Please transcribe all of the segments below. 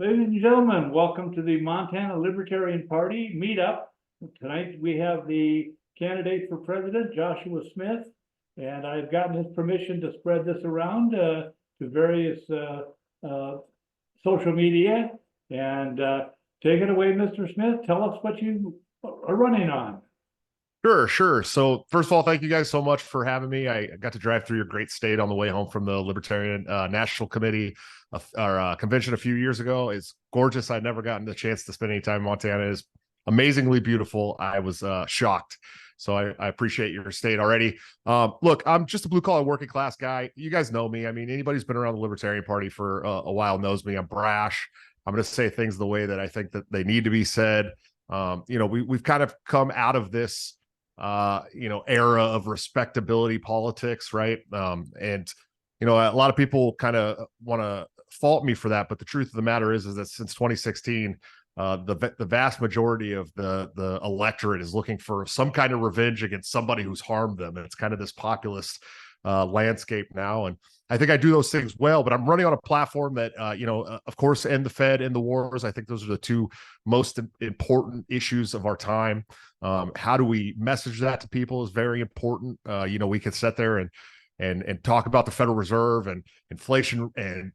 Ladies and gentlemen, welcome to the Montana Libertarian Party meetup. Tonight we have the candidate for president, Joshua Smith, and I've gotten his permission to spread this around to various social media. And take it away, Mr. Smith. Tell us what you are running on. Sure. So first of all, thank you guys so much for having me. I got to drive through your great state on the way home from the Libertarian National Committee convention a few years ago. It's gorgeous. I'd never gotten the chance to spend any time in Montana. It is amazingly beautiful. I was shocked. So I appreciate your state already. Look, I'm just a blue collar working class guy. You guys know me. I mean, anybody who's been around the Libertarian Party for a while knows me. I'm brash. I'm going to say things the way that I think that they need to be said. We've kind of come out of this era of respectability politics, right? A lot of people kind of want to fault me for that, but the truth of the matter is that since 2016, the vast majority of the electorate is looking for some kind of revenge against somebody who's harmed them, and it's kind of this populist landscape now. And I think I do those things well, but I'm running on a platform that, of course, end the Fed, end the wars. I think those are the two most important issues of our time. How do we message that to people is very important. We could sit there and talk about the Federal Reserve and inflation and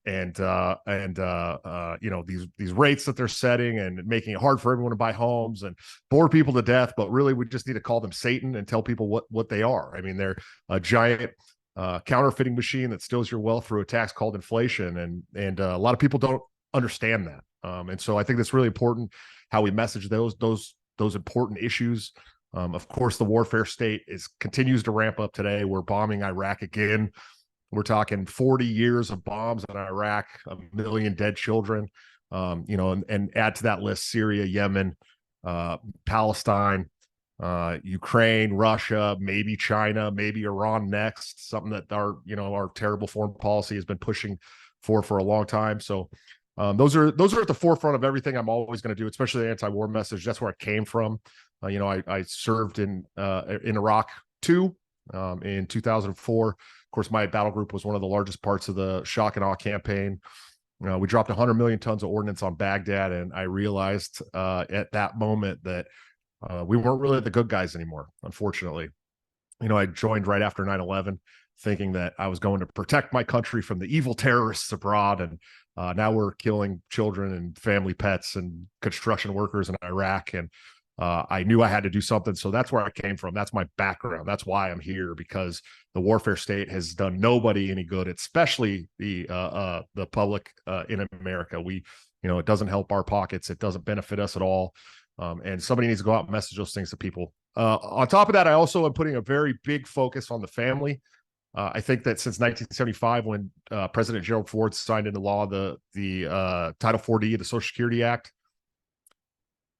these rates that they're setting and making it hard for everyone to buy homes and bore people to death. But really, we just need to call them Satan and tell people what they are. I mean, they're a giant counterfeiting machine that steals your wealth through a tax called inflation, and a lot of people don't understand that. And so I think that's really important how we message those important issues. Of course, the warfare state continues to ramp up today. We're bombing Iraq again. We're talking 40 years of bombs in Iraq, 1 million dead children, and add to that list Syria, Yemen, Palestine, Ukraine, Russia, maybe China, maybe Iran next, something that our terrible foreign policy has been pushing for a long time. So those are at the forefront of everything I'm always going to do, especially the anti-war message. That's where I came from. I served in Iraq too, in 2004. Of course, my battle group was one of the largest parts of the shock and awe campaign. We dropped 100 million tons of ordnance on Baghdad, and I realized at that moment that we weren't really the good guys anymore, unfortunately. I joined right after 9/11, thinking that I was going to protect my country from the evil terrorists abroad, and now we're killing children and family pets and construction workers in Iraq. And I knew I had to do something. So that's where I came from. That's my background. That's why I'm here, because the warfare state has done nobody any good, especially the public in America. It doesn't help our pockets. It doesn't benefit us at all. And somebody needs to go out and message those things to people. On top of that, I also am putting a very big focus on the family. I think that since 1975, when President Gerald Ford signed into law the Title 4D of the Social Security Act,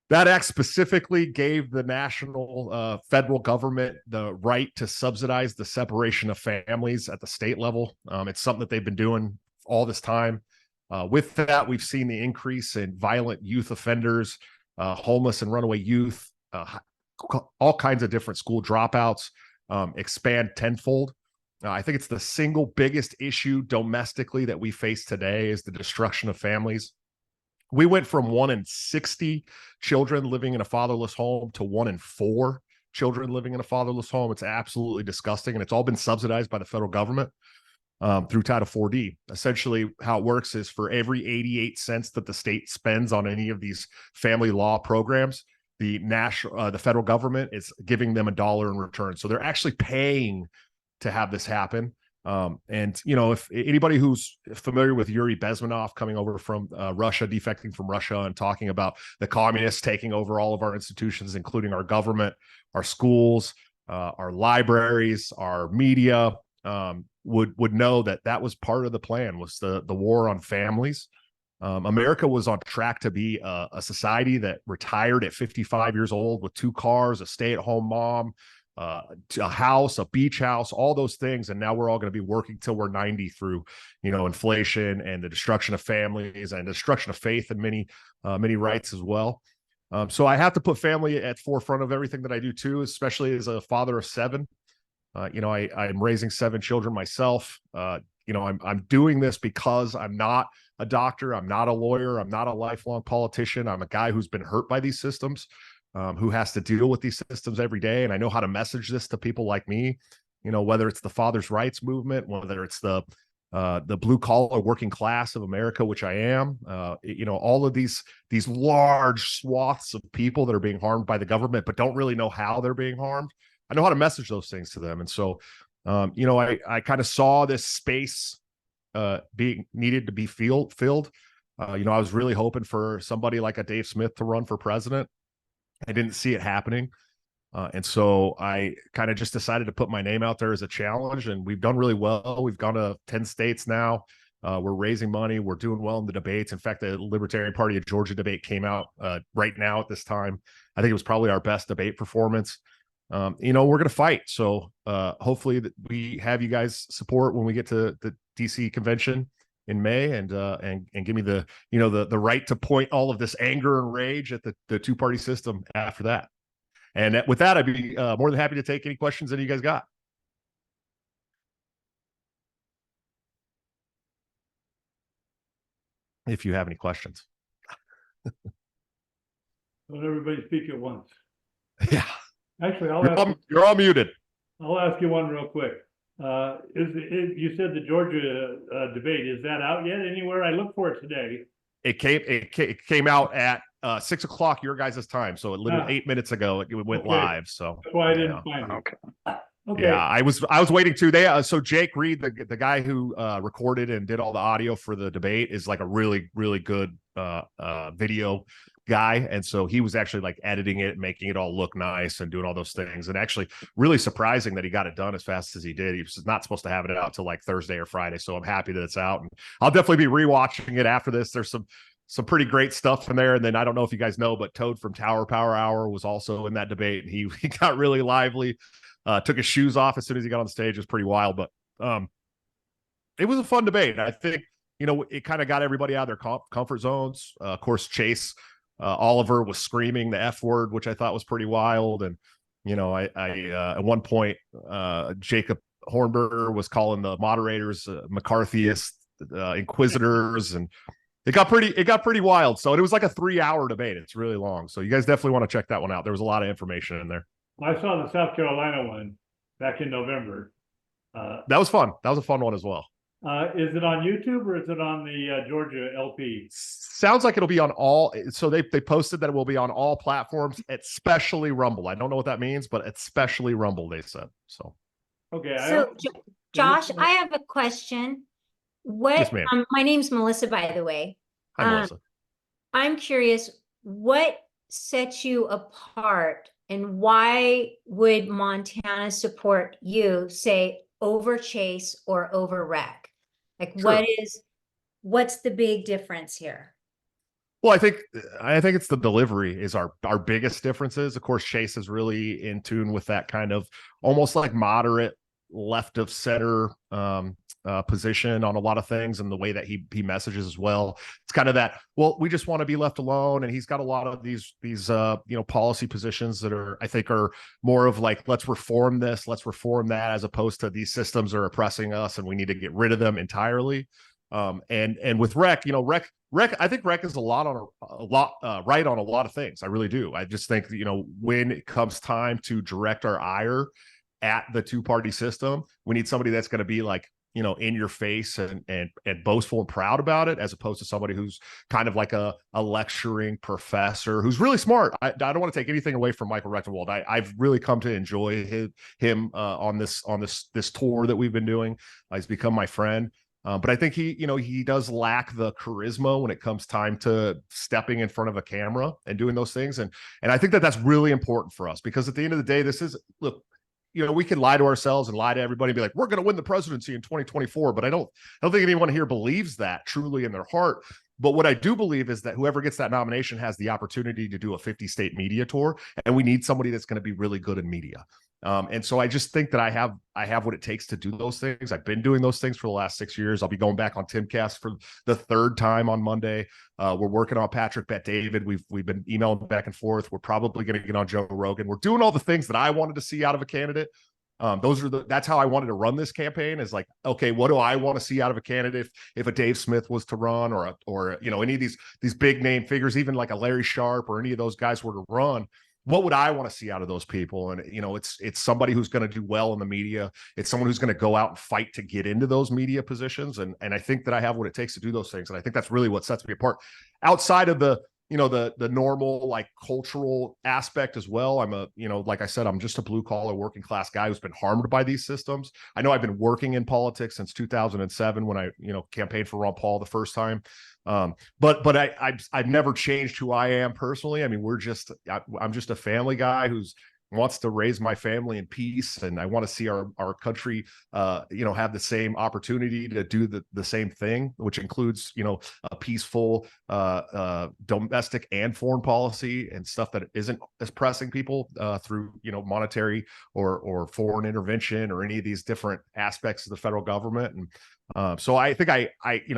that act specifically gave the national federal government the right to subsidize the separation of families at the state level. It's something that they've been doing all this time. With that, we've seen the increase in violent youth offenders, homeless and runaway youth, all kinds of different school dropouts expand tenfold. I think it's the single biggest issue domestically that we face today is the destruction of families. We went from 1 in 60 children living in a fatherless home to 1 in 4 children living in a fatherless home. It's absolutely disgusting, and it's all been subsidized by the federal government through Title 4D. Essentially, how it works is for every 88 cents that the state spends on any of these family law programs, the federal government is giving them $1 in return. So they're actually paying to have this happen. If anybody who's familiar with Yuri Bezmenov coming over from Russia, defecting from Russia, and talking about the communists taking over all of our institutions, including our government, our schools, our libraries, our media, would know that was part of the plan, was the war on families. America was on track to be a society that retired at 55 years old with 2 cars, a stay-at-home mom, a house, a beach house, all those things. And now we're all going to be working till we're 90 through, inflation and the destruction of families and destruction of faith and many rights as well. So I have to put family at forefront of everything that I do too, especially as a father of 7. I'm raising 7 children myself. I'm doing this because I'm not a doctor. I'm not a lawyer. I'm not a lifelong politician. I'm a guy who's been hurt by these systems, who has to deal with these systems every day. And I know how to message this to people like me, whether it's the fathers' rights movement, whether it's the blue collar working class of America, which I am, all of these large swaths of people that are being harmed by the government, but don't really know how they're being harmed. I know how to message those things to them. And so, I kind of saw this space being needed to be filled. I was really hoping for somebody like a Dave Smith to run for president. I didn't see it happening. And so I kind of just decided to put my name out there as a challenge, and we've done really well. We've gone to 10 states now. We're raising money. We're doing well in the debates. In fact, the Libertarian Party of Georgia debate came out right now at this time. I think it was probably our best debate performance. We're going to fight. So hopefully that we have you guys support when we get to the DC convention in May, and give me the right to point all of this anger and rage at the two-party system after that. And with that, I'd be more than happy to take any questions that you guys got. If you have any questions. Don't everybody speak at once. Yeah. Actually, you're all muted. I'll ask you one real quick. You said the Georgia debate, is that out yet anywhere? I looked for it today. It came out at 6 o'clock your guys' time, so it literally 8 minutes ago it went live. So that's why I didn't find it. Okay. Yeah, I was waiting too. So Jake Reed, the guy who recorded and did all the audio for the debate, is like a really, really good video guy, and so he was actually like editing it, making it all look nice and doing all those things, and actually really surprising that he got it done as fast as he did. He was not supposed to have it out till like Thursday or Friday, so I'm happy that it's out, and I'll definitely be rewatching it after this. There's some pretty great stuff in there. And then I don't know if you guys know, but Toad from Tower Power Hour was also in that debate, and he got really lively, took his shoes off as soon as he got on stage. It was pretty wild, but it was a fun debate. I think, it kind of got everybody out of their comfort zones. Of course, Chase Oliver was screaming the F word, which I thought was pretty wild. And, I at one point, Jacob Hornberger was calling the moderators McCarthyist inquisitors, and it got pretty wild. So it was like a 3-hour debate. It's really long. So you guys definitely want to check that one out. There was a lot of information in there. I saw the South Carolina one back in November. That was fun. That was a fun one as well. Is it on YouTube or is it on the Georgia LP? Sounds like it'll be on all. So they posted that it will be on all platforms, especially Rumble. I don't know what that means, but especially Rumble, they said. So. Okay. So Josh, I have a question. Yes, ma'am. My name's Melissa, by the way. Hi, Melissa. I'm curious, what sets you apart, and why would Montana support you, say, over Chase or over Rec? Like, Sure. what's the big difference here? Well, I think it's the delivery is our biggest differences. Of course, Chase is really in tune with that kind of almost like moderate left of center position on a lot of things, and the way that he messages as well. It's kind of that, well, we just want to be left alone. And he's got a lot of these policy positions that I think are more of like, let's reform this, let's reform that, as opposed to these systems are oppressing us and we need to get rid of them entirely. And with Rec, I think Rec is right on a lot of things. I really do. I just think, when it comes time to direct our ire at the two-party system, we need somebody that's going to be like, in your face and boastful and proud about it, as opposed to somebody who's kind of like a lecturing professor who's really smart. I don't want to take anything away from Michael Rectenwald. I've really come to enjoy him on this tour that we've been doing. He's become my friend. But I think he does lack the charisma when it comes time to stepping in front of a camera and doing those things. And I think that that's really important for us, because at the end of the day, look, we can lie to ourselves and lie to everybody and be like, we're going to win the presidency in 2024. But I don't think anyone here believes that truly in their heart. But what I do believe is that whoever gets that nomination has the opportunity to do a 50-state media tour. And we need somebody that's going to be really good in media. And so I just think that I have what it takes to do those things. I've been doing those things for the last 6 years. I'll be going back on Timcast for the 3rd time on Monday. We're working on Patrick Bet David. We've been emailing back and forth. We're probably going to get on Joe Rogan. We're doing all the things that I wanted to see out of a candidate. That's how I wanted to run this campaign, is like, okay, what do I want to see out of a candidate if a Dave Smith was to run, or any of these big name figures, even like a Larry Sharp or any of those guys were to run, what would I want to see out of those people? And it's somebody who's going to do well in the media. It's someone who's going to go out and fight to get into those media positions. And I think that I have what it takes to do those things. And I think that's really what sets me apart outside of the normal like cultural aspect as well. I'm like I said, I'm just a blue collar working class guy who's been harmed by these systems. I know I've been working in politics since 2007 when I, campaigned for Ron Paul the first time. But I've never changed who I am personally. I mean, I'm just a family guy who's wants to raise my family in peace, and I want to see our country have the same opportunity to do the same thing, which includes a peaceful domestic and foreign policy and stuff that isn't oppressing people through monetary or foreign intervention or any of these different aspects of the federal government. And so I think I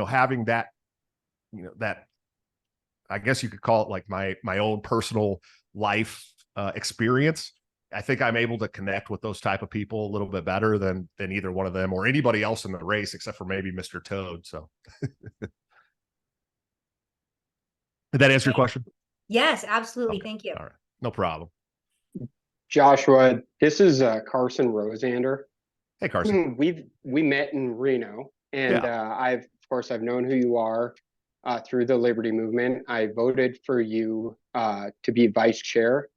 having that that, I guess you could call it like my own personal life experience. I think I'm able to connect with those type of people a little bit better than either one of them or anybody else in the race, except for maybe Mr. Toad. So did that answer your question? Yes, absolutely. Okay. Thank you. All right. No problem. Joshua, this is Carson Rosander. Hey, Carson. We met in Reno, and Yeah. I've known who you are through the Liberty Movement. I voted for you to be vice chair,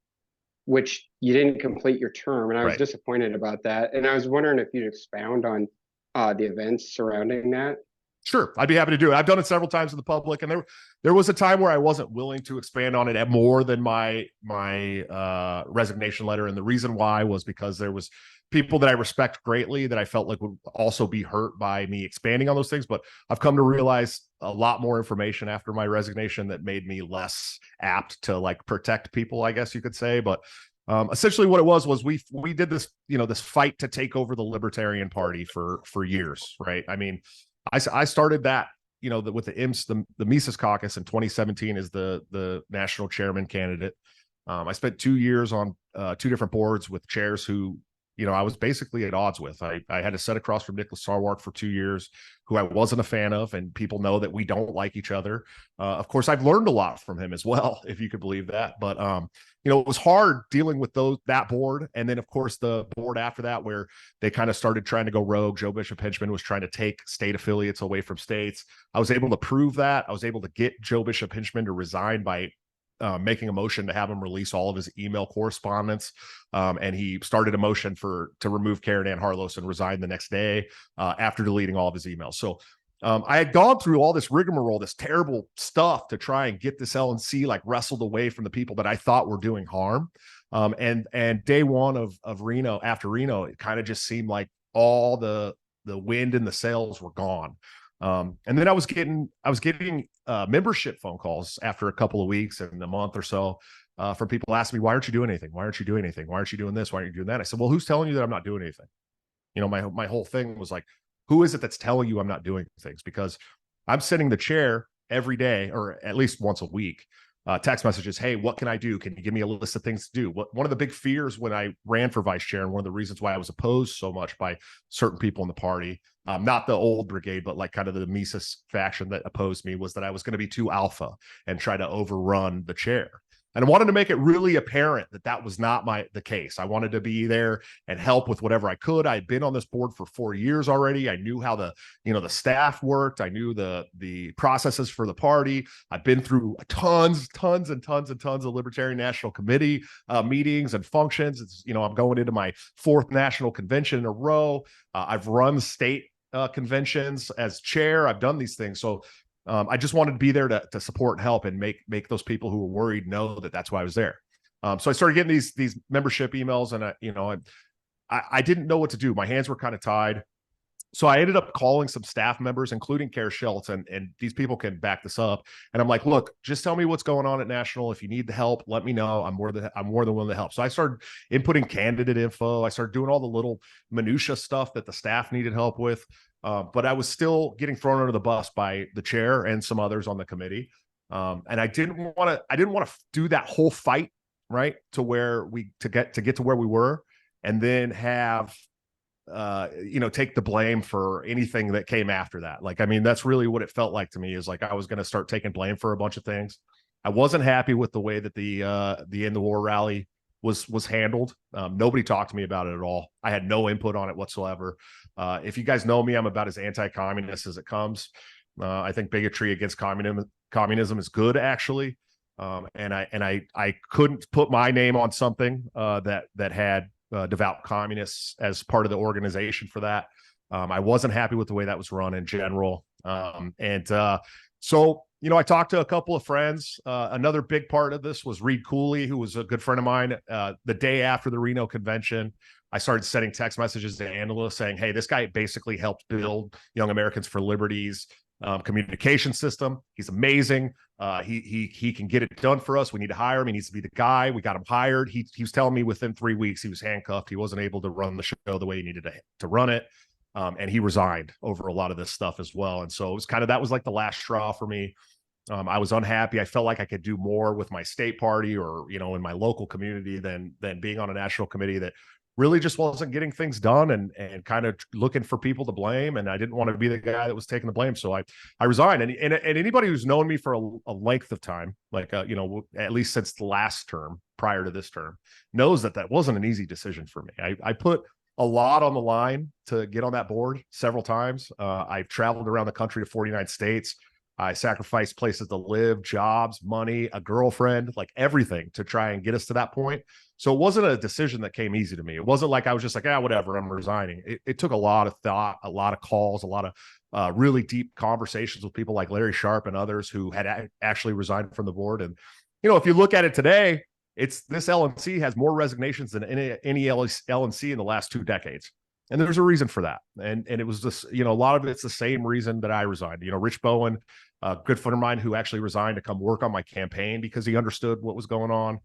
which you didn't complete your term, and I was Right. disappointed about that. And I was wondering if you'd expound on the events surrounding that. Sure, I'd be happy to do it. I've done it several times in the public, and there was a time where I wasn't willing to expand on it at more than my resignation letter, and the reason why was because there was people that I respect greatly that I felt like would also be hurt by me expanding on those things. But I've come to realize a lot more information after my resignation that made me less apt to like protect people, I guess you could say. But essentially what it was we did this, this fight to take over the Libertarian Party for years, right? I mean, I started that, with the IMS, the Mises Caucus in 2017 as the national chairman candidate. I spent 2 years on 2 different boards with chairs who, I was basically at odds with. I had to sit across from Nicholas Sarwark for 2 years, who I wasn't a fan of, and people know that we don't like each other. Of course, I've learned a lot from him as well, if you could believe that. But it was hard dealing with that board, and then of course the board after that, where they kind of started trying to go rogue. Joe Bishop Henchman was trying to take state affiliates away from states. I was able to prove that. I was able to get Joe Bishop Henchman to resign by making a motion to have him release all of his email correspondence. And he started a motion to remove Karen Ann Harlos and resign the next day after deleting all of his emails. So I had gone through all this rigmarole, this terrible stuff to try and get this LNC like wrestled away from the people that I thought were doing harm. And day one of Reno, after Reno, it kind of just seemed like all the wind and the sails were gone. And then I was getting membership phone calls after a couple of weeks and a month or so from people asking me, why aren't you doing anything? Why aren't you doing anything? Why aren't you doing this? Why aren't you doing that? I said, well, who's telling you that I'm not doing anything? My whole thing was like, who is it that's telling you I'm not doing things? Because I'm sitting the chair every day, or at least once a week, text messages. Hey, what can I do? Can you give me a list of things to do? One of the big fears when I ran for vice chair, and one of the reasons why I was opposed so much by certain people in the party, not the old brigade, but like kind of the Mises faction that opposed me, was that I was going to be too alpha and try to overrun the chair. And I wanted to make it really apparent that that was not the case. I wanted to be there and help with whatever I could. I had been on this board for 4 years already. I knew how the staff worked. I knew the processes for the party. I've been through tons of Libertarian National Committee meetings and functions. I'm going into my 4th national convention in a row. I've run state conventions as chair. I've done these things. So I just wanted to be there to support and help and make those people who were worried know that that's why I was there. So I started getting these membership emails, and I didn't know what to do. My hands were kind of tied. So I ended up calling some staff members, including Kara Schultz, and these people can back this up. And I'm like, look, just tell me what's going on at National. If you need the help, let me know. I'm more than willing to help. So I started inputting candidate info. I started doing all the little minutia stuff that the staff needed help with. But I was still getting thrown under the bus by the chair and some others on the committee. And I didn't want to do that whole fight, right, to get to where we were, and then have take the blame for anything that came after that. Like, I mean, that's really what it felt like to me, is like I was going to start taking blame for a bunch of things. I wasn't happy with the way that the End the War rally was handled. Nobody talked to me about it at all. I had no input on it whatsoever. If you guys know me, I'm about as anti-communist as it comes. I think bigotry against communism is good, actually. And I couldn't put my name on something that had devout communists as part of the organization for that. I wasn't happy with the way that was run in general. So, I talked to a couple of friends. Another big part of this was Reed Cooley, who was a good friend of mine. The day after the Reno convention, I started sending text messages to Angela saying, hey, this guy basically helped build Young Americans for Liberty's communication system. He's amazing. He can get it done for us. We need to hire him. He needs to be the guy. We got him hired. He was telling me within 3 weeks he was handcuffed. He wasn't able to run the show the way he needed to run it. And he resigned over a lot of this stuff as well. And so it was that was like the last straw for me. I was unhappy. I felt like I could do more with my state party or, in my local community than being on a national committee that really just wasn't getting things done and kind of looking for people to blame. And I didn't want to be the guy that was taking the blame. So I resigned. And anybody who's known me for a length of time, like, at least since the last term prior to this term, knows that wasn't an easy decision for me. I put a lot on the line to get on that board several times. I've traveled around the country to 49 states. I sacrificed places to live, jobs, money, a girlfriend, like everything to try and get us to that point. So it wasn't a decision that came easy to me. It wasn't like I was just like, whatever, I'm resigning. It took a lot of thought, a lot of calls, a lot of really deep conversations with people like Larry Sharp and others who had actually resigned from the board. And, if you look at it today, this LNC has more resignations than any LNC in the last 2 decades. And there's a reason for that. And it was just, a lot of it's the same reason that I resigned. Rich Bowen, a good friend of mine who actually resigned to come work on my campaign because he understood what was going on.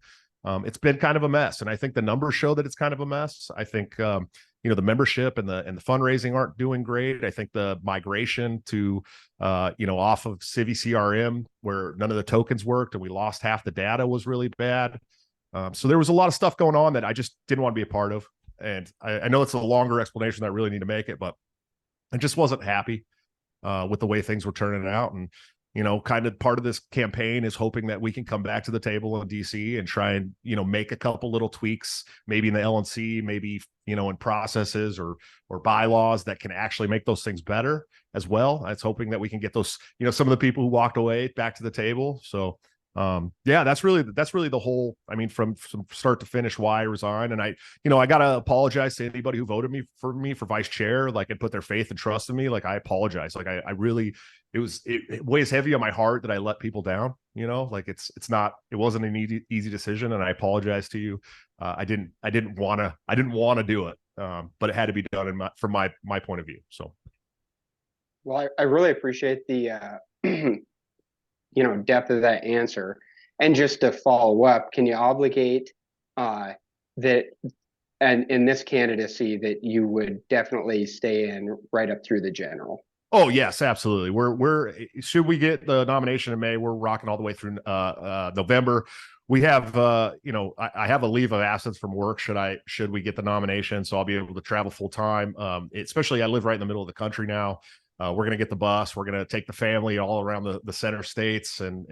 It's been kind of a mess. And I think the numbers show that it's kind of a mess. I think, the membership and the fundraising aren't doing great. I think the migration to, off of Civi CRM where none of the tokens worked and we lost half the data was really bad. So there was a lot of stuff going on that I just didn't want to be a part of. And I know it's a longer explanation that I really need to make it, but I just wasn't happy with the way things were turning out. And, kind of part of this campaign is hoping that we can come back to the table in DC and try and, make a couple little tweaks, maybe in the LNC, maybe, in processes or bylaws that can actually make those things better as well. It's hoping that we can get those, some of the people who walked away back to the table. So that's really the whole, from start to finish why I resigned. And I gotta apologize to anybody who voted for me for vice chair, like, and put their faith and trust in me. Like, I apologize. Like, I really, it weighs heavy on my heart that I let people down, like it wasn't an easy decision. And I apologize to you. I didn't want to do it. But it had to be done from my point of view. So. Well, I really appreciate the, depth of that answer. And just to follow up, can you obligate that and in this candidacy that you would definitely stay in right up through the general? Oh yes, absolutely. We're should we get the nomination in May, we're rocking all the way through November. We have I have a leave of absence from work should we get the nomination, so I'll be able to travel full time. Especially I live right in the middle of the country now. We're going to get the bus. We're going to take the family all around the center states and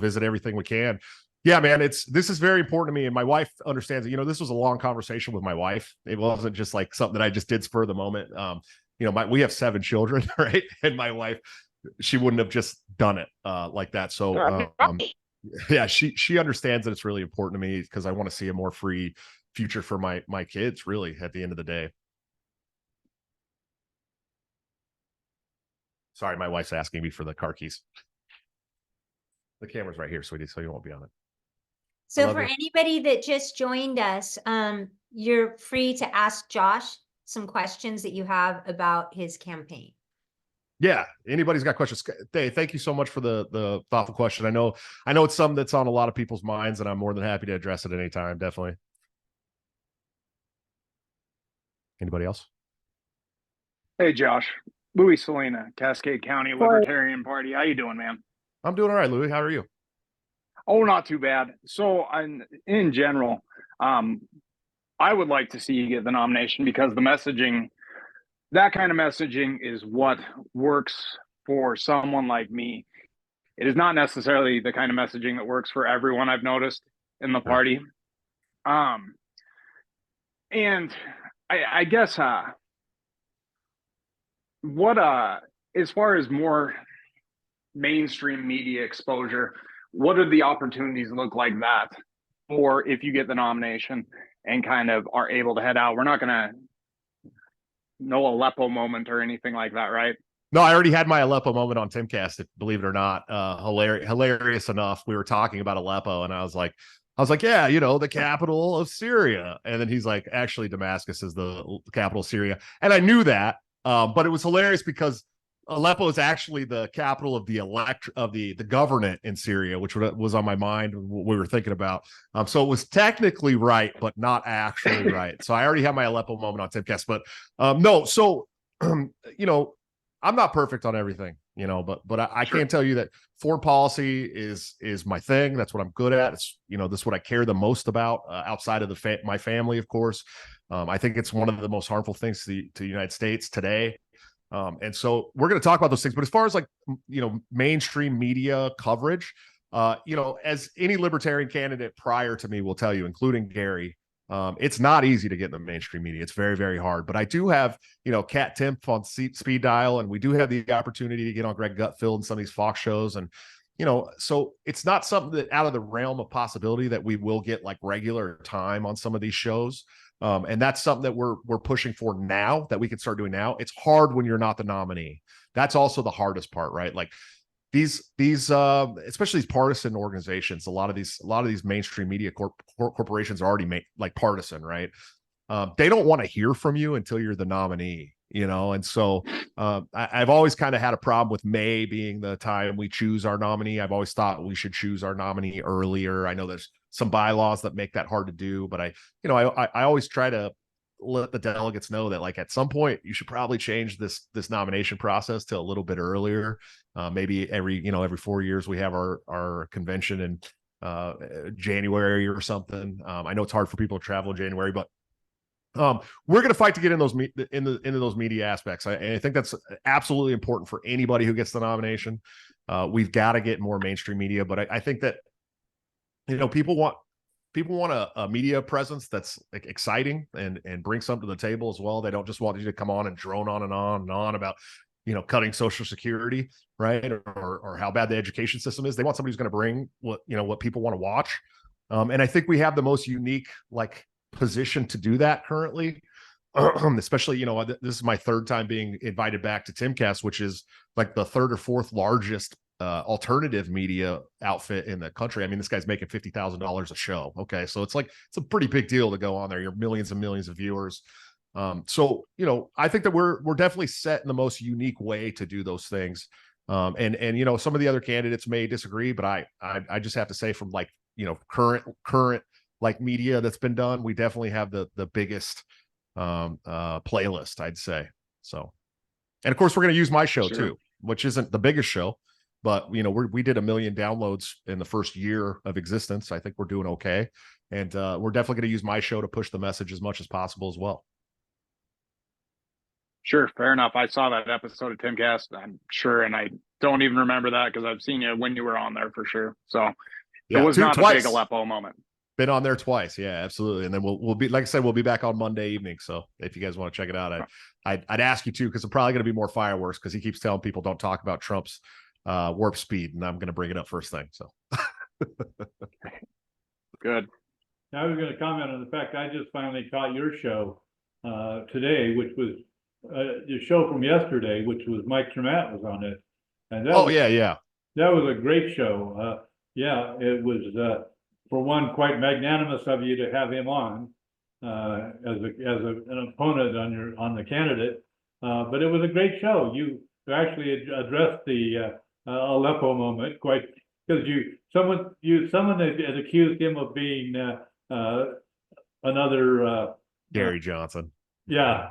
visit everything we can. Yeah, man, this is very important to me. And my wife understands it. This was a long conversation with my wife. It wasn't just like something that I just did spur of the moment. We have 7 children, right? And my wife, she wouldn't have just done it like that. So yeah, she understands that it's really important to me because I want to see a more free future for my kids, really, at the end of the day. Sorry, my wife's asking me for the car keys. The camera's right here, sweetie, so you won't be on it. So for anybody that just joined us, you're free to ask Josh some questions that you have about his campaign. Yeah, anybody's got questions. Dave, thank you so much for the thoughtful question. I know it's something that's on a lot of people's minds, and I'm more than happy to address it anytime, definitely. Anybody else? Hey, Josh. Louis Salina, Cascade County Libertarian Party. How you doing, man? I'm doing all right, Louis. How are you? Oh, not too bad. So in general, I would like to see you get the nomination because the messaging, that kind of messaging is what works for someone like me. It is not necessarily the kind of messaging that works for everyone, I've noticed in the party. And I guess what as far as more mainstream media exposure, what do the opportunities look like that for if you get the nomination and kind of are able to head out? We're not gonna no Aleppo moment or anything like that, right? No, I already had my Aleppo moment on Timcast, believe it or not. Hilarious enough. We were talking about Aleppo, and I was like, yeah, you know, the capital of Syria. And then he's like, actually, Damascus is the capital of Syria. And I knew that, but it was hilarious because Aleppo is actually the capital of the government in Syria, which was on my mind, what we were thinking about. So it was technically right, but not actually right. So I already had my Aleppo moment on Timcast, but no. So you know, I'm not perfect on everything, you know, but I Sure. can tell you that foreign policy is my thing. That's what I'm good at. It's, you know, this is what I care the most about outside of my family, of course. I think it's one of the most harmful things to the United States today. And so we're going to talk about those things. But as far as like, you know, mainstream media coverage, you know, as any libertarian candidate prior to me will tell you, including Gary, it's not easy to get in the mainstream media. It's very, very hard. But I do have, you know, Cat Timp on speed dial, and we do have the opportunity to get on Greg Gutfeld and some of these Fox shows. And, you know, so it's not something that out of the realm of possibility that we will get like regular time on some of these shows. And that's something that we're pushing for now, that we can start doing now. It's hard when you're not the nominee. That's also the hardest part, right? Like these especially these partisan organizations, a lot of these mainstream media corporations are already like partisan, right? They don't want to hear from you until you're the nominee, you know? And so I've always kind of had a problem with May being the time we choose our nominee. I've always thought we should choose our nominee earlier. I know there's some bylaws that make that hard to do, but I always try to let the delegates know that like at some point you should probably change this nomination process to a little bit earlier. Maybe every 4 years we have our convention in January or something. I know it's hard for people to travel in January, but we're going to fight to get in those into those media aspects. I think that's absolutely important for anybody who gets the nomination. We've got to get more mainstream media, but I think that, you know, people want a media presence that's like exciting and bring something to the table as well. They don't just want you to come on and drone on and on and on about, you know, cutting Social Security, right, or how bad the education system is. They want somebody who's going to bring what people want to watch. And I think we have the most unique like position to do that currently. Especially, you know, this is my third time being invited back to Timcast, which is like the third or fourth largest alternative media outfit in the country. I mean, this guy's making $50,000 a show. Okay. So it's a pretty big deal to go on there. You're millions and millions of viewers. So, you know, I think that we're definitely set in the most unique way to do those things. And, you know, some of the other candidates may disagree, but I just have to say from like, you know, current like media that's been done, we definitely have the biggest playlist, I'd say. So, and of course we're going to use my show too, which isn't the biggest show, but you know, we did 1 million downloads in the first year of existence. I think we're doing okay. And we're definitely going to use my show to push the message as much as possible as well. Sure, fair enough. I saw that episode of Timcast, I'm sure, and I don't even remember that because I've seen you when you were on there for sure. So it was not a big Aleppo moment. Been on there twice, yeah, absolutely. And then we'll be, like I said, we'll be back on Monday evening. So if you guys want to check it out, I'd ask you to, because I'm probably going to be more fireworks because he keeps telling people don't talk about Trump's warp speed, and I'm going to bring it up first thing. So good. Now I was going to comment on the fact I just finally caught your show today, which was the show from yesterday, which was Mike Trematt was on it, and that that was a great show. Yeah, it was. For one, quite magnanimous of you to have him on as an opponent on the candidate, but it was a great show. You actually addressed the Aleppo moment quite, because someone had accused him of being another Gary Johnson. Yeah.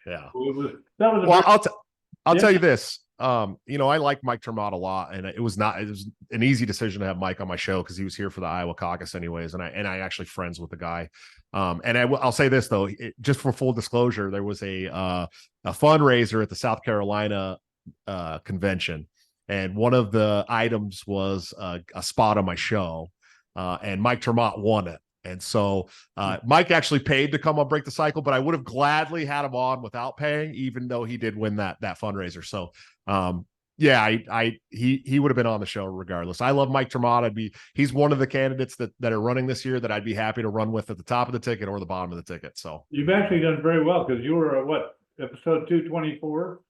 Yeah. Well, I'll tell you this. I like Mike Termott a lot, and it was an easy decision to have Mike on my show because he was here for the Iowa caucus anyways. And I actually friends with the guy. And I'll say this though, just for full disclosure, there was a fundraiser at the South Carolina convention, and one of the items was a spot on my show, and Mike Termott won it. And so Mike actually paid to come on Break the Cycle, but I would have gladly had him on without paying, even though he did win that fundraiser. So he would have been on the show regardless. I love Mike Termott. He's one of the candidates that are running this year that I'd be happy to run with at the top of the ticket or the bottom of the ticket. So you've actually done very well because you were episode 224.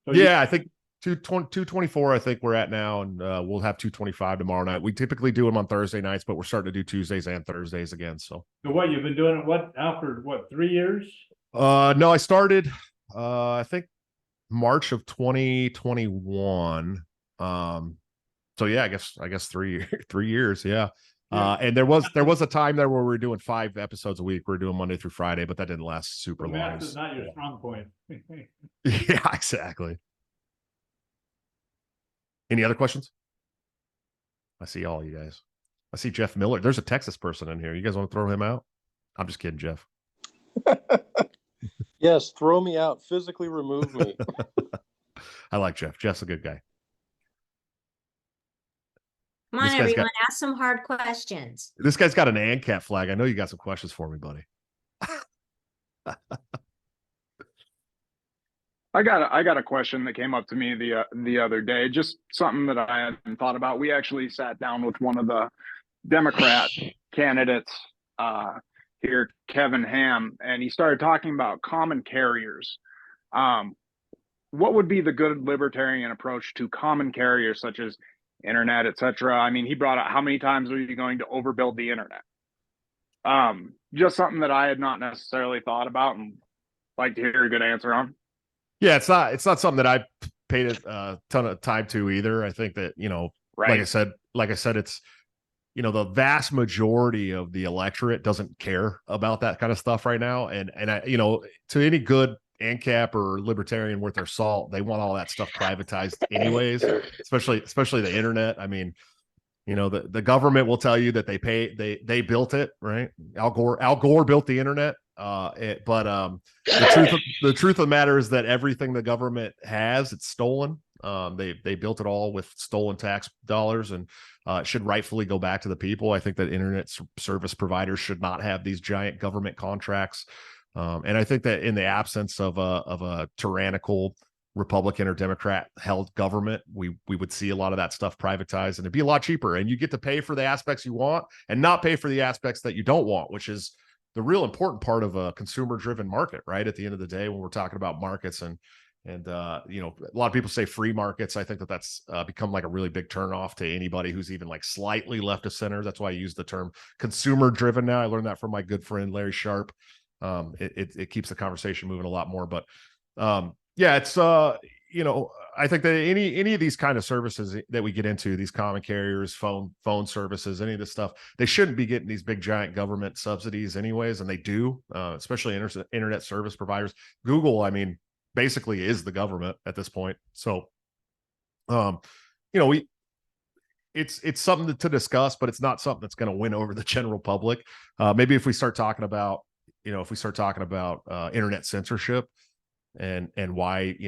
So I think 224 I think we're at now, and we'll have 225 tomorrow night. We typically do them on Thursday nights, but we're starting to do Tuesdays and Thursdays again. So what, you've been doing it after 3 years? No, I started I think March of 2021. So yeah, I guess 3 years. Yeah. And there was a time there where we were doing 5 episodes a week. We were doing Monday through Friday, but that didn't last super long. Math is not your strong point. Yeah, exactly. Any other questions? I see all you guys. I see Jeff Miller. There's a Texas person in here. You guys want to throw him out? I'm just kidding, Jeff. Yes, throw me out. Physically remove me. I like Jeff. Jeff's a good guy. Come on, everyone, ask some hard questions. This guy's got an ANCAP flag. I know you got some questions for me, buddy. I got a question that came up to me the other day, just something that I hadn't thought about. We actually sat down with one of the Democrat candidates here, Kevin Ham, and he started talking about common carriers. What would be the good libertarian approach to common carriers such as internet, etc.? I mean, he brought up how many times are you going to overbuild the internet? Just something that I had not necessarily thought about and like to hear a good answer on. Yeah, it's not something that I paid a ton of time to either. I think that, right. like I said, it's, the vast majority of the electorate doesn't care about that kind of stuff right now. And I, to any good ANCAP or libertarian worth their salt, they want all that stuff privatized anyways, especially the internet. I mean, the government will tell you that they built it, right? Al Gore built the internet. The truth of the matter is that everything the government has, it's stolen. They built it all with stolen tax dollars, and it should rightfully go back to the people. I think that internet service providers should not have these giant government contracts. And I think that in the absence of a tyrannical Republican or Democrat held government, we would see a lot of that stuff privatized, and it'd be a lot cheaper. And you get to pay for the aspects you want and not pay for the aspects that you don't want, which is the real important part of a consumer driven market, right? At the end of the day, when we're talking about markets and a lot of people say free markets. I think that's become like a really big turnoff to anybody who's even like slightly left of center. That's why I use the term consumer driven now. I learned that from my good friend, Larry Sharp. It keeps the conversation moving a lot more, but it's I think that any of these kind of services that we get into, these common carriers, phone services, any of this stuff, they shouldn't be getting these big giant government subsidies anyways, and they do, especially internet service providers. Google, I mean, basically is the government at this point. So, it's something to discuss, but it's not something that's going to win over the general public. Maybe if we start talking about, internet censorship and why,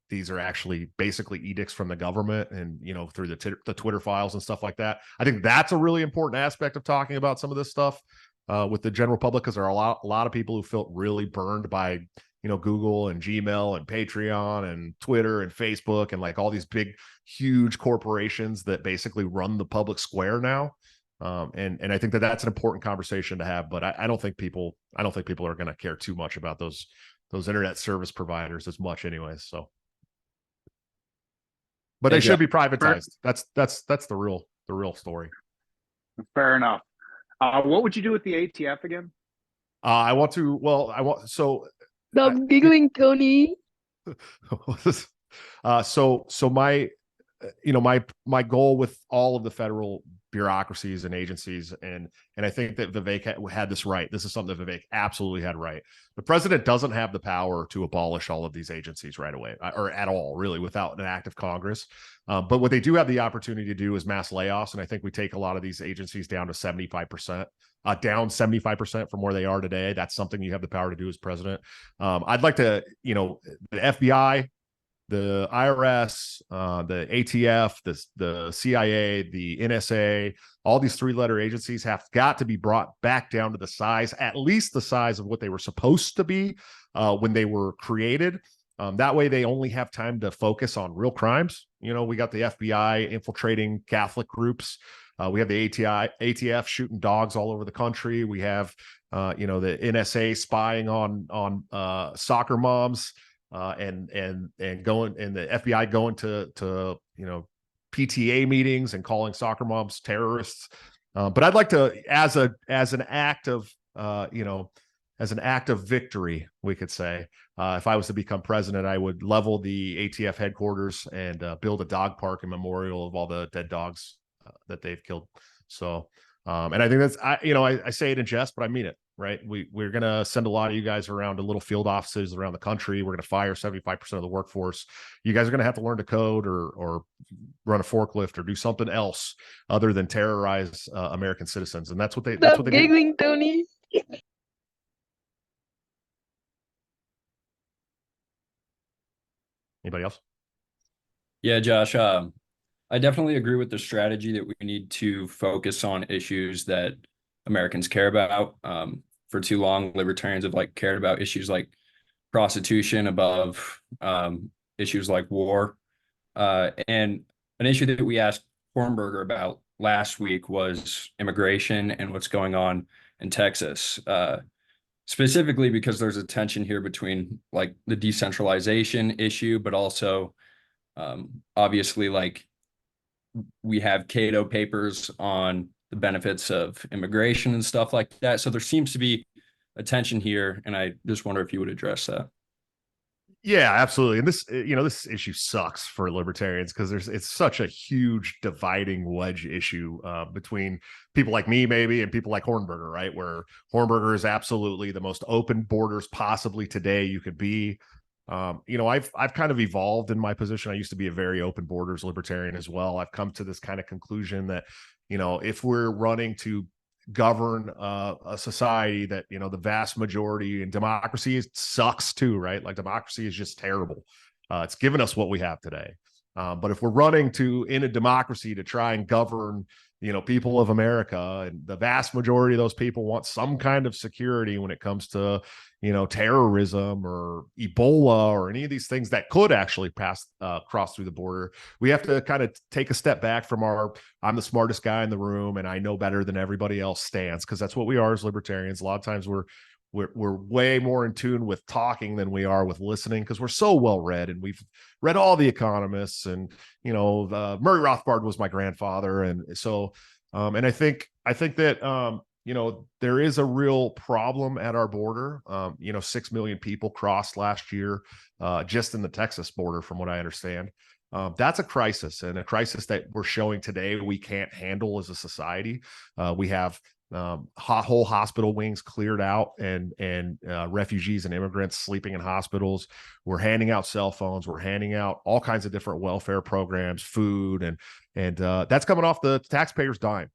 these are actually basically edicts from the government and, through the Twitter files and stuff like that. I think that's a really important aspect of talking about some of this stuff with the general public, because there are a lot of people who felt really burned by, Google and Gmail and Patreon and Twitter and Facebook and like all these big, huge corporations that basically run the public square now. And I think that that's an important conversation to have, but I don't think people are going to care too much about those internet service providers as much anyways. So, but they should be privatized. That's the real story. Fair enough. What would you do with the ATF again? Stop giggling, Tony. So my goal with all of the federal bureaucracies and agencies. And I think that Vivek had this right. This is something that Vivek absolutely had right. The president doesn't have the power to abolish all of these agencies right away, or at all, really, without an act of Congress. But what they do have the opportunity to do is mass layoffs. And I think we take a lot of these agencies down to 75%. Down 75% from where they are today. That's something you have the power to do as president. I'd like to, the FBI, the IRS, the ATF, the CIA, the NSA, all these three-letter agencies have got to be brought back down to the size, at least the size of what they were supposed to be when they were created. That way they only have time to focus on real crimes. We got the FBI infiltrating Catholic groups. We have the ATF shooting dogs all over the country. We have, the NSA spying on soccer moms, and going, and the FBI going to PTA meetings and calling soccer moms terrorists. But I'd like to, as an act of victory, we could say, if I was to become president, I would level the ATF headquarters and build a dog park and memorial of all the dead dogs that they've killed. So, and I think that's, I say it in jest, but I mean it, right? We're going to send a lot of you guys around to little field offices around the country. We're going to fire 75% of the workforce. You guys are going to have to learn to code or run a forklift or do something else other than terrorize American citizens. And that's what they Stop giggling, Tony. Anybody else? Yeah, Josh, I definitely agree with the strategy that we need to focus on issues that Americans care about. For too long, libertarians have cared about issues like prostitution above issues like war. And an issue that we asked Hornberger about last week was immigration and what's going on in Texas. Specifically because there's a tension here between the decentralization issue, but also obviously we have Cato papers on the benefits of immigration and stuff like that. So there seems to be a tension here, and I just wonder if you would address that. Yeah, absolutely. And this issue sucks for libertarians because it's such a huge dividing wedge issue between people like me, maybe, and people like Hornberger, right? Where Hornberger is absolutely the most open borders possibly today you could be. I've kind of evolved in my position. I used to be a very open borders libertarian as well. I've come to this kind of conclusion that, if we're running to govern a society that, the vast majority, and democracy sucks too, right? Democracy is just terrible. It's given us what we have today. But if we're running in a democracy to try and govern, people of America, and the vast majority of those people want some kind of security when it comes to, terrorism or Ebola or any of these things that could actually cross through the border, we have to kind of take a step back from I'm the smartest guy in the room and I know better than everybody else stance, because that's what we are as libertarians. A lot of times we're way more in tune with talking than we are with listening, because we're so well read and we've read all the economists, and Murray Rothbard was my grandfather, and so and I think that there is a real problem at our border. 6 million people crossed last year just in the Texas border, from what I understand. That's a crisis, and a crisis that we're showing today we can't handle as a society. We have whole hospital wings cleared out, and refugees and immigrants sleeping in hospitals. We're handing out cell phones. We're handing out all kinds of different welfare programs, food, and that's coming off the taxpayers' dime.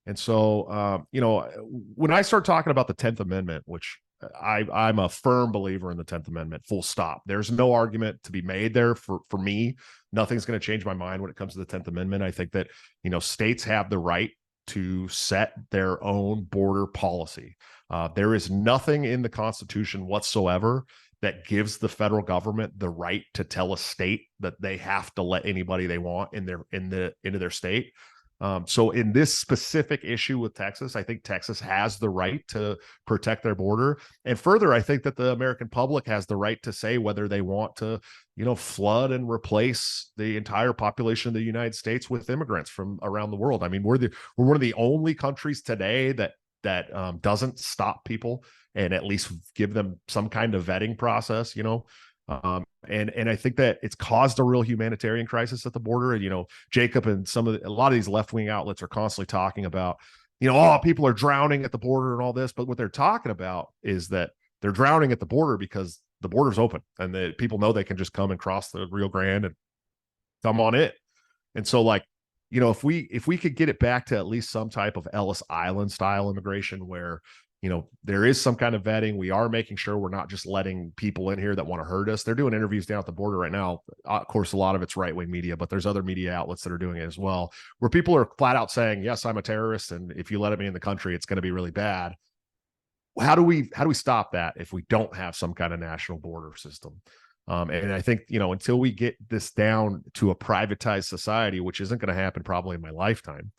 And so, when I start talking about the 10th Amendment, which I'm a firm believer in the 10th Amendment, full stop. There's no argument to be made there for me. Nothing's going to change my mind when it comes to the 10th Amendment. I think that, states have the right to set their own border policy. There is nothing in the Constitution whatsoever that gives the federal government the right to tell a state that they have to let anybody they want into their state. So in this specific issue with Texas, I think Texas has the right to protect their border. And further, I think that the American public has the right to say whether they want to, flood and replace the entire population of the United States with immigrants from around the world. I mean, we're one of the only countries today that doesn't stop people and at least give them some kind of vetting process. And I think that it's caused a real humanitarian crisis at the border. And, you know, Jacob and a lot of these left-wing outlets are constantly talking about, you know, oh, people are drowning at the border and all this. But what they're talking about is that they're drowning at the border because the border's open and the people know they can just come and cross the Rio Grande and come on it. And so, like, you know, if we could get it back to at least some type of Ellis Island style immigration where, you know, there is some kind of vetting, we are making sure we're not just letting people in here that want to hurt us. They're doing interviews down at the border right now. Of course, a lot of it's right-wing media, but there's other media outlets that are doing it as well, where people are flat out saying, yes, I'm a terrorist, and if you let me in the country, it's going to be really bad. How do we stop that if we don't have some kind of national border system? And I think, you know, until we get this down to a privatized society, which isn't going to happen probably in my lifetime,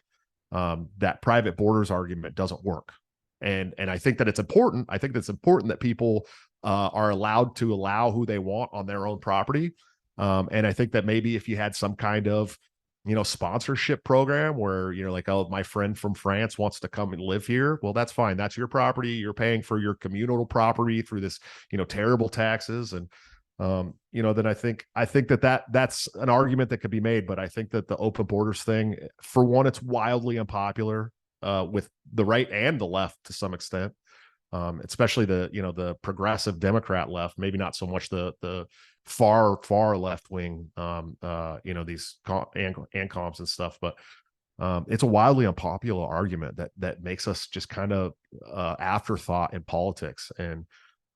that private borders argument doesn't work. And I think that it's important. I think that's important that people are allowed to allow who they want on their own property. And I think that maybe if you had some kind of, you know, sponsorship program where, you know, like, oh, my friend from France wants to come and live here. Well, that's fine. That's your property. You're paying for your communal property through this, you know, terrible taxes. And, you know, then I think that's an argument that could be made. But I think that the open borders thing, for one, it's wildly unpopular with the right and the left to some extent, especially the progressive Democrat left, maybe not so much the far left wing, these ANCOMs and stuff, but it's a wildly unpopular argument that makes us just kind of afterthought in politics. And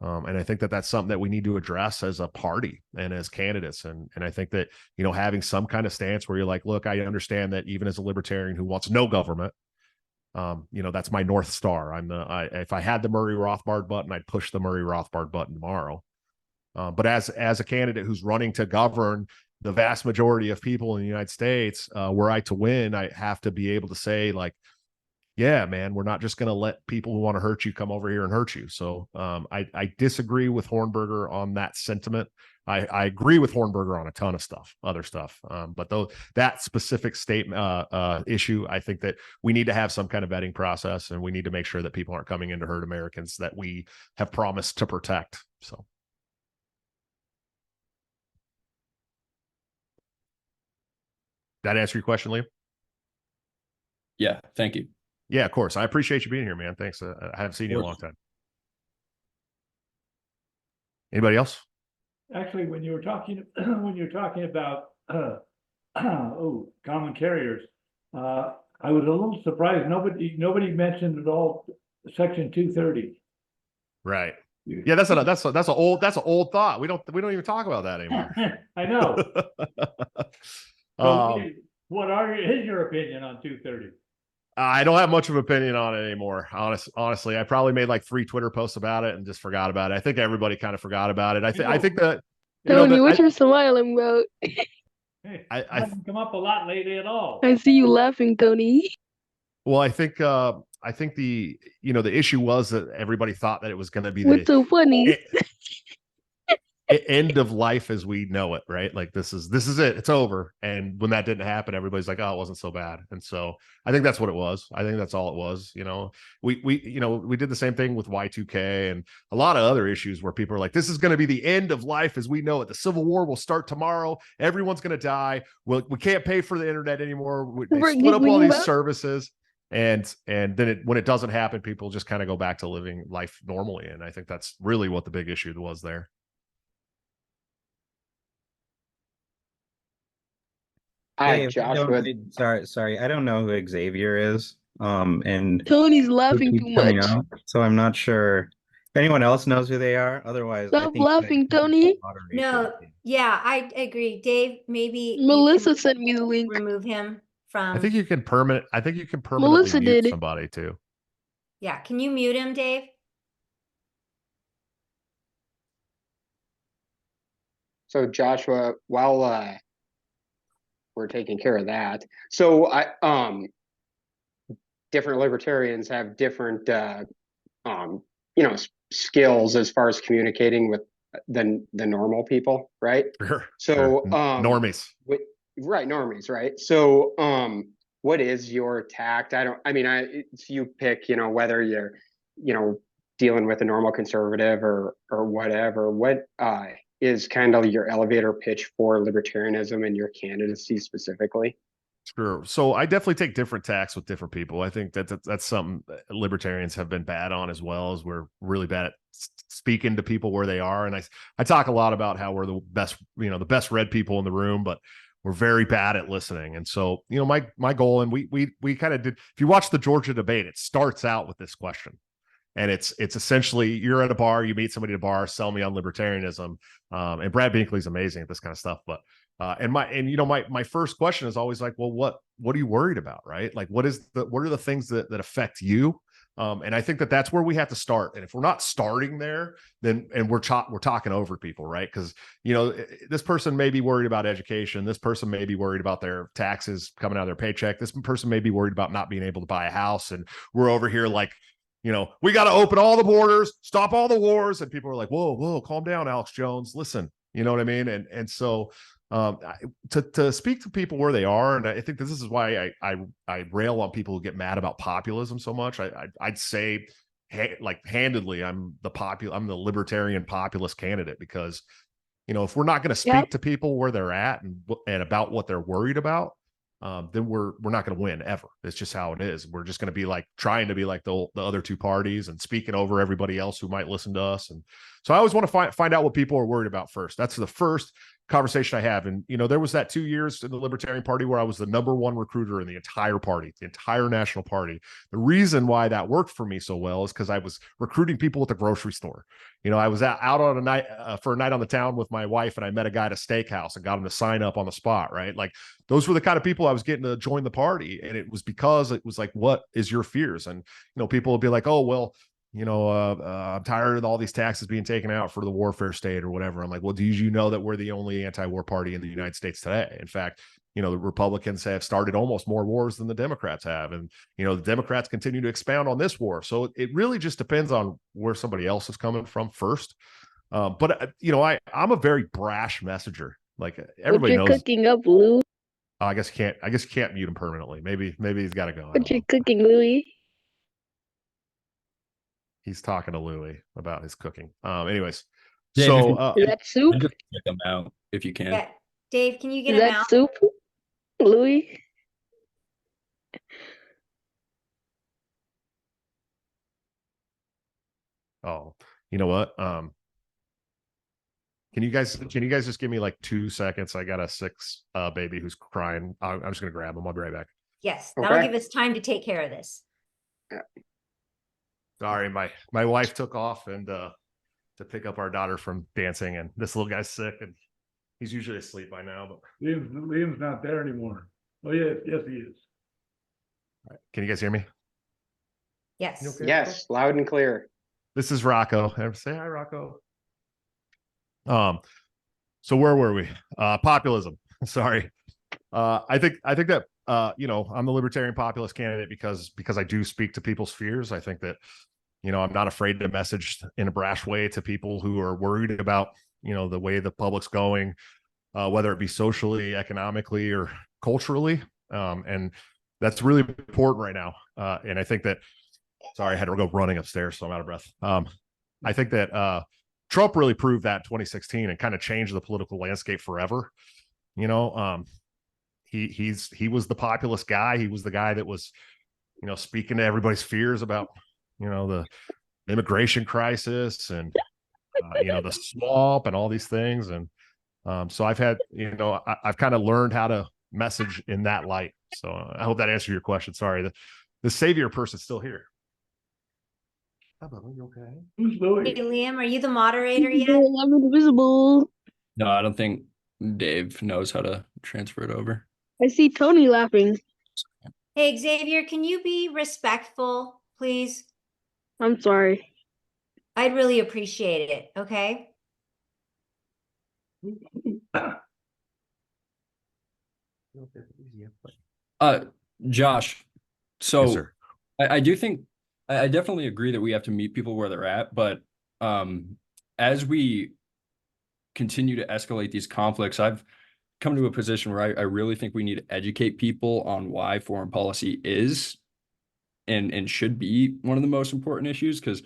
I think that that's something that we need to address as a party and as candidates. And I think that, you know, having some kind of stance where you're like, look, I understand that even as a libertarian who wants no government, that's my North Star. If I had the Murray Rothbard button, I'd push the Murray Rothbard button tomorrow. But as a candidate who's running to govern the vast majority of people in the United States, were I to win, I have to be able to say, like, yeah, man, we're not just going to let people who want to hurt you come over here and hurt you. So I disagree with Hornberger on that sentiment. I agree with Hornberger on a ton of other stuff. But though that specific statement issue, I think that we need to have some kind of vetting process, and we need to make sure that people aren't coming in to hurt Americans that we have promised to protect. So. That answer your question, Liam? Yeah, thank you. Yeah, of course. I appreciate you being here, man. Thanks. I haven't seen you in a long time. Anybody else? Actually, when you were talking about common carriers, I was a little surprised. Nobody mentioned at all Section 230. Right. Yeah, that's an old thought. We don't even talk about that anymore. I know. So is your opinion on 230? I don't have much of an opinion on it anymore. Honestly, I probably made like 3 Twitter posts about it and just forgot about it. I think everybody kind of forgot about it. I think that Tony, what you're smiling about? I haven't come up a lot lately at all. I see you laughing, Tony. Well, I think the issue was that everybody thought that it was going to be What's so funny? End of life as we know it, right? Like this is it, it's over. And when that didn't happen, everybody's like, oh, it wasn't so bad. And so I think that's what it was. I think that's all it was. We did the same thing with Y2K and a lot of other issues where people are like, this is going to be the end of life as we know it. The Civil War will start tomorrow. Everyone's going to die. We can't pay for the internet anymore. They split up all these services. And then when it doesn't happen, people just kind of go back to living life normally. And I think that's really what the big issue was there. Hey, sorry, I don't know who Xavier is. And Tony's laughing too much. So I'm not sure if anyone else knows who they are. Otherwise, stop laughing, Tony. No, yeah, I agree. Dave, maybe Melissa sent me the link. Remove him from. I think you can permanently Melissa mute somebody too. Yeah, can you mute him, Dave? So Joshua, while we're taking care of that. So different libertarians have different skills as far as communicating with the normal people, right? Sure. So normies. Normies, right? So what is your tact? You pick, whether you're, dealing with a normal conservative or whatever. What is kind of your elevator pitch for libertarianism and your candidacy specifically? Sure. So I definitely take different tacks with different people. I think that's something that libertarians have been bad on, as well as we're really bad at speaking to people where they are. And I talk a lot about how we're the best, the best read people in the room, but we're very bad at listening. And so, my goal, and we kind of did, if you watch the Georgia debate, it starts out with this question. And it's essentially, you're at a bar, you meet somebody at a bar, sell me on libertarianism. And Brad Binkley's amazing at this kind of stuff. But my first question is always like, well, what are you worried about, right? Like, what are the things that affect you? And I think that's where we have to start. And if we're not starting there, then we're talking over people, right? Because this person may be worried about education. This person may be worried about their taxes coming out of their paycheck. This person may be worried about not being able to buy a house. And we're over here like, we got to open all the borders, stop all the wars. And people are like, whoa, calm down, Alex Jones. Listen, you know what I mean? And so to speak to people where they are, and I think this is why I rail on people who get mad about populism so much. I'd say handedly, I'm the libertarian populist candidate, because if we're not going to speak to people where they're at and about what they're worried about, then we're not going to win ever. It's just how it is. We're just going to be like trying to be like the other two parties and speaking over everybody else who might listen to us. And so I always want to find out what people are worried about first. That's the first conversation I have. And there was that 2 years in the Libertarian Party where I was the #1 recruiter in the entire party, the entire national party. The reason why that worked for me so well is because I was recruiting people at the grocery store. I was out on a night for a night on the town with my wife, and I met a guy at a steakhouse and got him to sign up on the spot, right? Like, those were the kind of people I was getting to join the party. And it was because it was like, what is your fears? And people would be like, oh, well, I'm tired of all these taxes being taken out for the warfare state or whatever. I'm like, well, do you know that we're the only anti-war party in the United States today? In fact, the Republicans have started almost more wars than the Democrats have. And, the Democrats continue to expound on this war. So it really just depends on where somebody else is coming from first. But I'm a very brash messenger. Like, everybody knows. What you're cooking up, Lou? I guess you can't mute him permanently. Maybe he's got to go. What you're cooking, Louie? He's talking to Louie about his cooking. Anyways, Dave, so Is that soup? just check them out if you can. Yeah. Dave, can you get Is him that out? soup, Louie? oh, you know what? Can you guys just give me like 2 seconds? I got a 6 baby who's crying. I'm just gonna grab him. I'll be right back. Yes, that'll Okay. give us time to take care of this. Sorry, my wife took off and to pick up our daughter from dancing, and this little guy's sick, and he's usually asleep by now. But Liam's not there anymore. Oh, yeah, yes, he is. all right. Can you guys hear me? Yes. You okay? Yes, loud and clear. This is Rocco. Say hi, Rocco. So where were we? Populism. Sorry. I think that I'm the libertarian populist candidate because I do speak to people's fears. I think that I'm not afraid to message in a brash way to people who are worried about the way the public's going, whether it be socially, economically, or culturally. And that's really important right now. And I think that, sorry, I had to go running upstairs, so I'm out of breath. I think that Trump really proved that in 2016 and kind of changed the political landscape forever. He was the populist guy. He was the guy that was, speaking to everybody's fears about, the immigration crisis and, the swamp and all these things. And so I've had, I've kind of learned how to message in that light. So I hope that answered your question. Sorry, the savior person's still here. How about you? Okay. Who's Hey, Louis? Liam, are you the moderator yet? I'm invisible. No, I don't think Dave knows how to transfer it over. I see Tony laughing. Hey, Xavier, can you be respectful, please? I'm sorry. I'd really appreciate it, okay? Josh, so Yes, sir. I do think I definitely agree that we have to meet people where they're at, but as we continue to escalate these conflicts, I've come to a position where I really think we need to educate people on why foreign policy is and should be one of the most important issues, because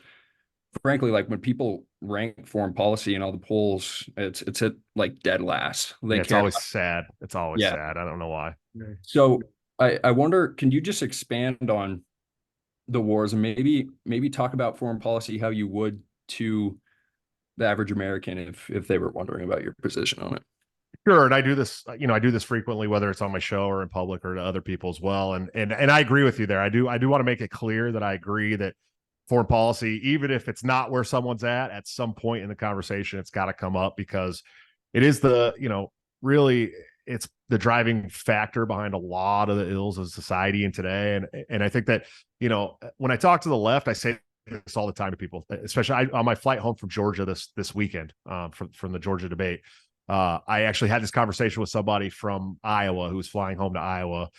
frankly, like when people rank foreign policy in all the polls, it's at like dead last. They It's care always about, sad. It's always yeah. sad. I don't know why. So I wonder, can you just expand on the wars and maybe talk about foreign policy, how you would to the average American if they were wondering about your position on it? Sure, and I do this, I do this frequently, whether it's on my show or in public or to other people as well. And I agree with you there. I do want to make it clear that I agree that foreign policy, even if it's not where someone's at some point in the conversation, it's got to come up because it is really it's the driving factor behind a lot of the ills of society in today. And I think that, when I talk to the left, I say this all the time to people, especially on my flight home from Georgia this weekend, from the Georgia debate. I actually had this conversation with somebody from Iowa who was flying home to Iowa,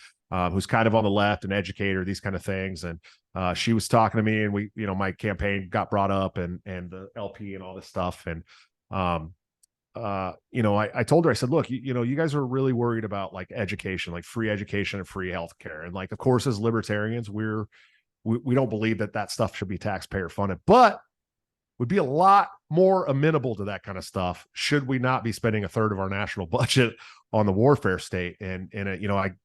who's kind of on the left, an educator, these kind of things. And she was talking to me, and we, my campaign got brought up and the LP and all this stuff. And, I told her, I said, look, you guys are really worried about like education, like free education and free healthcare. And like, of course, as libertarians, we don't believe that stuff should be taxpayer funded, but would be a lot more amenable to that kind of stuff should we not be spending a third of our national budget on the warfare state. And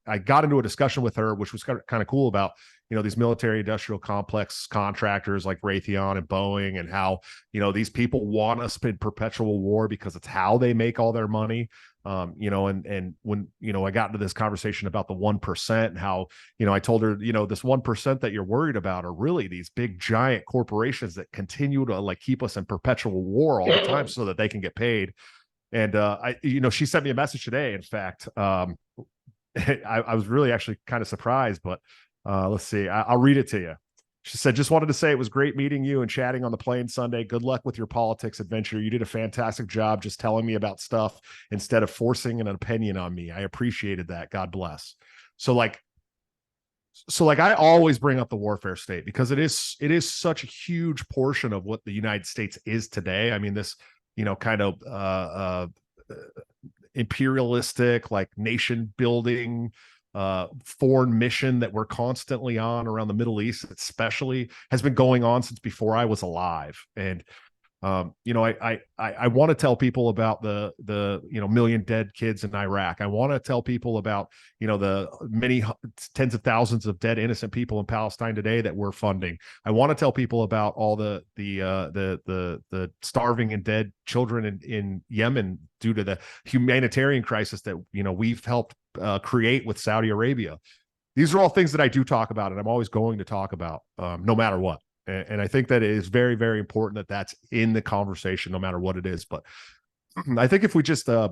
I got into a discussion with her, which was kind of cool, about these military industrial complex contractors like Raytheon and Boeing, and how these people want us in perpetual war because it's how they make all their money. And when I got into this conversation about the 1% and how I told her this 1% that you're worried about are really these big giant corporations that continue to like keep us in perpetual war all the time so that they can get paid. And she sent me a message today. In fact, I was really actually kind of surprised, but let's see, I'll read it to you. She said, just wanted to say it was great meeting you and chatting on the plane Sunday. Good luck with your politics adventure. You did a fantastic job just telling me about stuff instead of forcing an opinion on me. I appreciated that. God bless. So like I always bring up the warfare state because it is such a huge portion of what the United States is today. I mean, this, kind of imperialistic, like nation building, foreign mission that we're constantly on around the Middle East, especially, has been going on since before I was alive. And I want to tell people about the million dead kids in Iraq. I want to tell people about the many tens of thousands of dead innocent people in Palestine today that we're funding. I want to tell people about all the starving and dead children in Yemen due to the humanitarian crisis that we've helped create with Saudi Arabia. These are all things that I do talk about, and I'm always going to talk about, no matter what. And I think that it is very, very important that that's in the conversation, no matter what it is. But I think if we just, I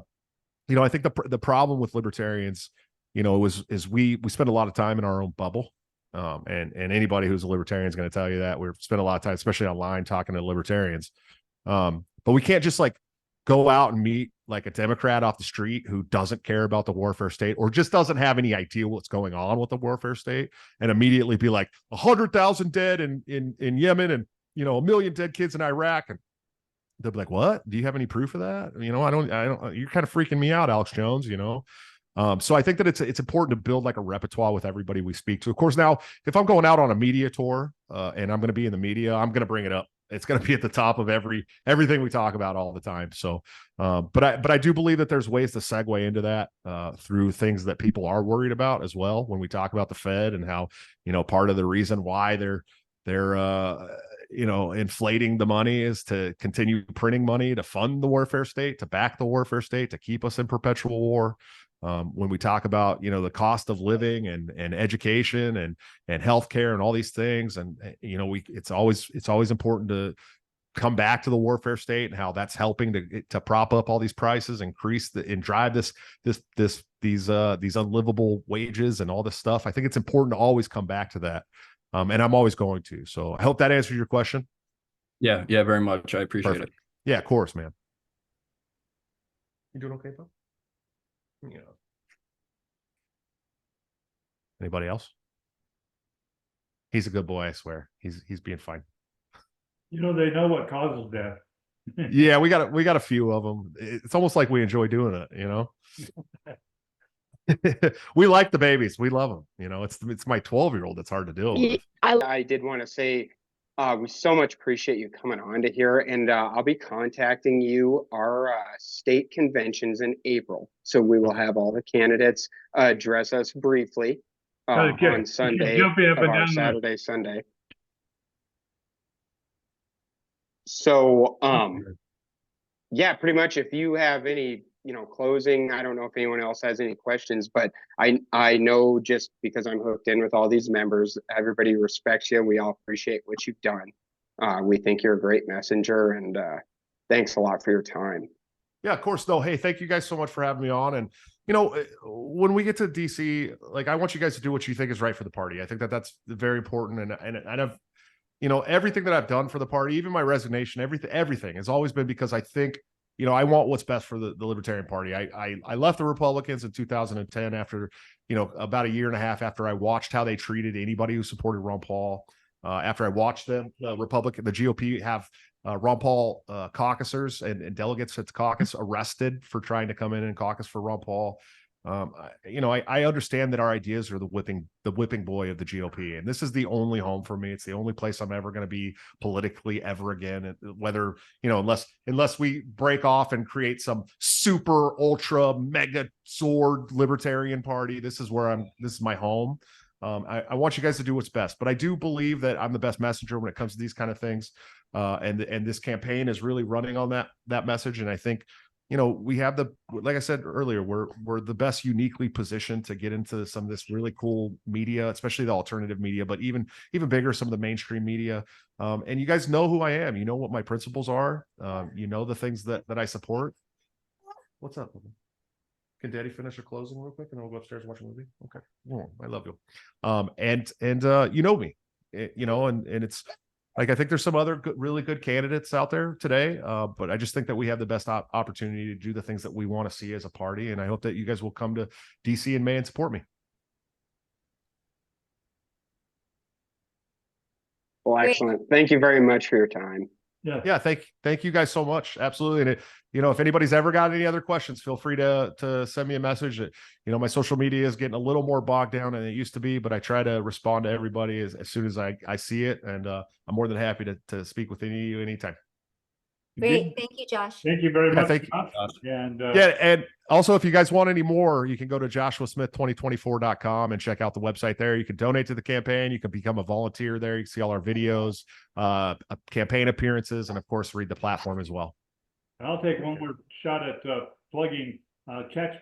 think the problem with libertarians, is we spend a lot of time in our own bubble. And anybody who's a libertarian is going to tell you that. We spend a lot of time, especially online, talking to libertarians. But we can't just like go out and meet like a Democrat off the street who doesn't care about the warfare state or just doesn't have any idea what's going on with the warfare state and immediately be like 100,000 dead in Yemen and, 1 million dead kids in Iraq. And they'll be like, what? Do you have any proof of that? I don't, you're kind of freaking me out, Alex Jones, So I think that it's important to build like a repertoire with everybody we speak to. Of course, now, if I'm going out on a media tour and I'm going to be in the media, I'm going to bring it up. It's going to be at the top of everything we talk about all the time. So, but I do believe that there's ways to segue into that through things that people are worried about as well. When we talk about the Fed and how, part of the reason why they're inflating the money is to continue printing money to fund the warfare state, to back the warfare state, to keep us in perpetual war. When we talk about, the cost of living and education and healthcare and all these things. And, it's always important to come back to the warfare state and how that's helping to prop up all these prices, increase and drive these unlivable wages and all this stuff. I think it's important to always come back to that. And I'm always going to. So I hope that answers your question. Yeah, very much. I appreciate it. Yeah, of course, man. You doing okay, bro? Anybody else? He's a good boy, I swear. He's being fine. They know what causes death. Yeah, we got a few of them. It's almost like we enjoy doing it, We like the babies. We love them. It's my 12-year-old that's hard to deal with. I did want to say, We so much appreciate you coming on to here, and I'll be contacting you. Our state convention's in April, so we will have all the candidates address us briefly on Sunday jumping up of and our down Saturday, Sunday. So, yeah, pretty much. If you have any, closing, I don't know if anyone else has any questions, but I know just because I'm hooked in with all these members, everybody respects you. We all appreciate what you've done. We think you're a great messenger, and thanks a lot for your time. Yeah, of course. No, hey, thank you guys so much for having me on. And when we get to DC, like, I want you guys to do what you think is right for the party. I think that that's very important. And I've, everything that I've done for the party, even my resignation, everything has always been because I think, I want what's best for the Libertarian Party. I left the Republicans in 2010 after, about a year and a half after I watched how they treated anybody who supported Ron Paul. After I watched them, the GOP have Ron Paul caucusers and delegates at the caucus arrested for trying to come in and caucus for Ron Paul. I understand that our ideas are the whipping boy of the GOP, and this is the only home for me. It's the only place I'm ever going to be politically ever again. Whether, unless we break off and create some super ultra mega sword libertarian party, this is my home. I want you guys to do what's best, but I do believe that I'm the best messenger when it comes to these kind of things. And this campaign is really running on that message. And I think, we have like I said earlier, we're the best uniquely positioned to get into some of this really cool media, especially the alternative media, but even bigger, some of the mainstream media. And you guys know who I am. You know what my principles are. The things that I support. What's up? Can Daddy finish a closing real quick and then we'll go upstairs and watch a movie? Okay. Oh, I love you. And you know me, and it's like, I think there's some other really good candidates out there today. But I just think that we have the best opportunity to do the things that we want to see as a party. And I hope that you guys will come to DC in May and support me. Well, excellent. Thank you very much for your time. Yeah. Thank you guys so much. Absolutely. And if anybody's ever got any other questions, feel free to send me a message. My social media is getting a little more bogged down than it used to be, but I try to respond to everybody as soon as I see it. And I'm more than happy to speak with any of you anytime. Great. Thank you, Josh. Thank you very much. Thank you. Josh. And and also, if you guys want any more, you can go to joshuasmith2024.com and check out the website there. You can donate to the campaign. You can become a volunteer there. You can see all our videos, campaign appearances, and of course, read the platform as well. I'll take one more shot at plugging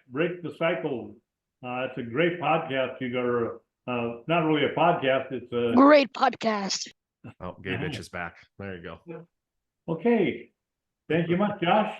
Break the Cycle. It's a great podcast. You go not really a podcast. It's a Great podcast. Oh, Gabe Itch is back. There you go. Okay. Thank you much, Josh.